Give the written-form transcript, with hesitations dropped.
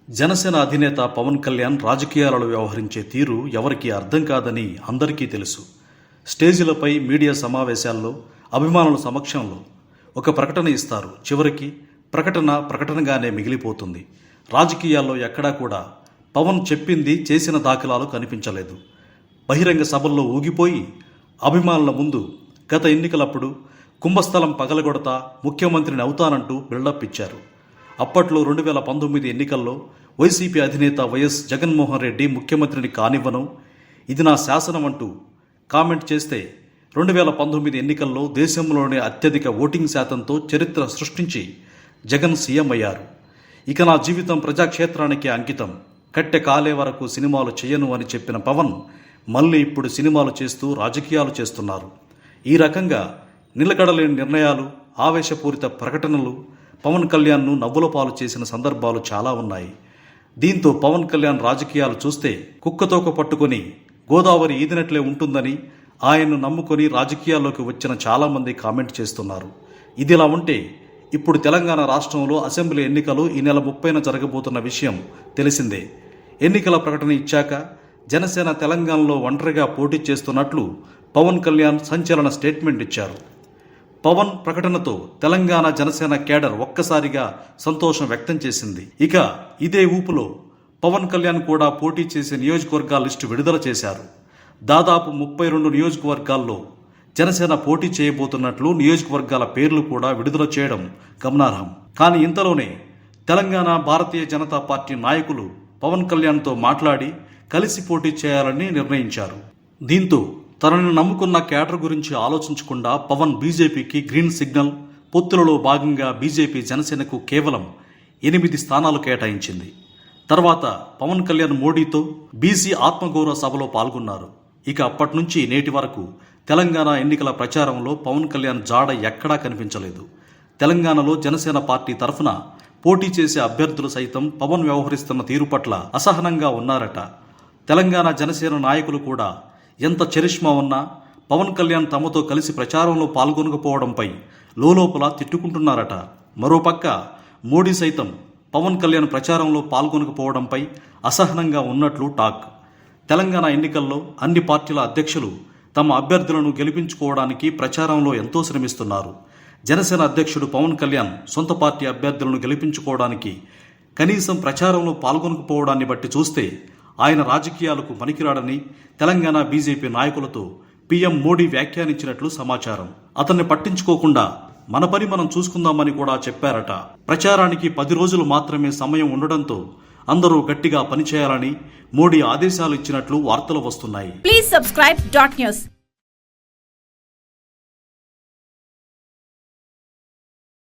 జనసేన అధినేత పవన్ కళ్యాణ్ రాజకీయాలలో వ్యవహరించే తీరు ఎవరికీ అర్థం కాదని అందరికీ తెలుసు. స్టేజీలపై, మీడియా సమావేశాల్లో, అభిమానుల సమక్షంలో ఒక ప్రకటన ఇస్తారు. చివరికి ప్రకటనగానే మిగిలిపోతుంది. రాజకీయాల్లో ఎక్కడా కూడా పవన్ చెప్పింది చేసిన దాఖలాలు కనిపించలేదు. బహిరంగ సభల్లో ఊగిపోయి అభిమానుల ముందు గత ఎన్నికలప్పుడు కుంభస్థలం పగలగొడతా ముఖ్యమంత్రిని అవుతానంటూ బిల్డప్ ఇచ్చారు. అప్పట్లో 2019 ఎన్నికల్లో వైసీపీ అధినేత వైఎస్ జగన్మోహన్ రెడ్డి ముఖ్యమంత్రిని కానివ్వను, ఇది నా శాసనం అంటూ కామెంట్ చేస్తే 2019 ఎన్నికల్లో దేశంలోనే అత్యధిక ఓటింగ్ శాతంతో చరిత్ర సృష్టించి జగన్ సీఎం అయ్యారు. ఇక నా జీవితం ప్రజాక్షేత్రానికి అంకితం, కట్టె కాలే వరకు సినిమాలు చేయను అని చెప్పిన పవన్ మళ్ళీ ఇప్పుడు సినిమాలు చేస్తూ రాజకీయాలు చేస్తున్నారు. ఈ రకంగా నిలకడలేని నిర్ణయాలు, ఆవేశపూరిత ప్రకటనలు పవన్ కళ్యాణ్ను నవ్వుల పాలు చేసిన సందర్భాలు చాలా ఉన్నాయి. దీంతో పవన్ కళ్యాణ్ రాజకీయాలు చూస్తే కుక్కతోక పట్టుకొని గోదావరి ఈదినట్లే ఉంటుందని ఆయన్ను నమ్ముకొని రాజకీయాల్లోకి వచ్చిన చాలామంది కామెంట్ చేస్తున్నారు. ఇదిలా ఉంటే ఇప్పుడు తెలంగాణ రాష్ట్రంలో అసెంబ్లీ ఎన్నికలు ఈ నెల 30న జరగబోతున్న విషయం తెలిసిందే. ఎన్నికల ప్రకటన ఇచ్చాక జనసేన తెలంగాణలో ఒంటరిగా పోటీ చేస్తున్నట్లు పవన్ కళ్యాణ్ సంచలన స్టేట్మెంట్ ఇచ్చారు. పవన్ ప్రకటనతో తెలంగాణ జనసేన కేడర్ ఒక్కసారిగా సంతోషం వ్యక్తం చేసింది. ఇక ఇదే ఊపులో పవన్ కళ్యాణ్ కూడా పోటీ చేసే నియోజకవర్గాల లిస్టు విడుదల చేశారు. దాదాపు 32 నియోజకవర్గాల్లో జనసేన పోటీ చేయబోతున్నట్లు నియోజకవర్గాల పేర్లు కూడా విడుదల చేయడం గమనార్హం. కానీ ఇంతలోనే తెలంగాణ భారతీయ జనతా పార్టీ నాయకులు పవన్ కళ్యాణ్తో మాట్లాడి కలిసి పోటీ చేయాలని నిర్ణయించారు. దీంతో తనను నమ్ముకున్న కేడర్ గురించి ఆలోచించకుండా పవన్ బీజేపీకి గ్రీన్ సిగ్నల్. పొత్తులలో భాగంగా బీజేపీ జనసేనకు కేవలం 8 స్థానాలు కేటాయించింది. తర్వాత పవన్ కళ్యాణ్ మోడీతో బీసీ ఆత్మగౌరవ సభలో పాల్గొన్నారు. ఇక అప్పటి నుంచి నేటి వరకు తెలంగాణ ఎన్నికల ప్రచారంలో పవన్ కళ్యాణ్ జాడ ఎక్కడా కనిపించలేదు. తెలంగాణలో జనసేన పార్టీ తరఫున పోటీ చేసే అభ్యర్థులు సైతం పవన్ వ్యవహరిస్తున్న తీరు పట్ల అసహనంగా ఉన్నారట. తెలంగాణ జనసేన నాయకులు కూడా ఎంత చరిష్మా ఉన్నా పవన్ కళ్యాణ్ తమతో కలిసి ప్రచారంలో పాల్గొనకపోవడంపై లోలోపల తిట్టుకుంటున్నారట. మరోపక్క మోడీ సైతం పవన్ కళ్యాణ్ ప్రచారంలో పాల్గొనకపోవడంపై అసహనంగా ఉన్నట్లు టాక్. తెలంగాణ ఎన్నికల్లో అన్ని పార్టీల అధ్యక్షులు తమ అభ్యర్థులను గెలిపించుకోవడానికి ప్రచారంలో ఎంతో శ్రమిస్తున్నారు. జనసేన అధ్యక్షుడు పవన్ కళ్యాణ్ సొంత పార్టీ అభ్యర్థులను గెలిపించుకోవడానికి కనీసం ప్రచారంలో పాల్గొనకపోవడాన్ని బట్టి చూస్తే ఆయన రాజకీయాలకు పనికిరాడని తెలంగాణ బీజేపీ నాయకులతో పీఎం మోడీ వ్యాఖ్యానించినట్లు సమాచారం. అతన్ని పట్టించుకోకుండా మన పని మనం చూసుకుందామని కూడా చెప్పారట. ప్రచారానికి 10 రోజులు మాత్రమే సమయం ఉండడంతో అందరూ గట్టిగా పనిచేయాలని మోడీ ఆదేశాలు ఇచ్చినట్లు వార్తలు వస్తున్నాయి. Please subscribe .news.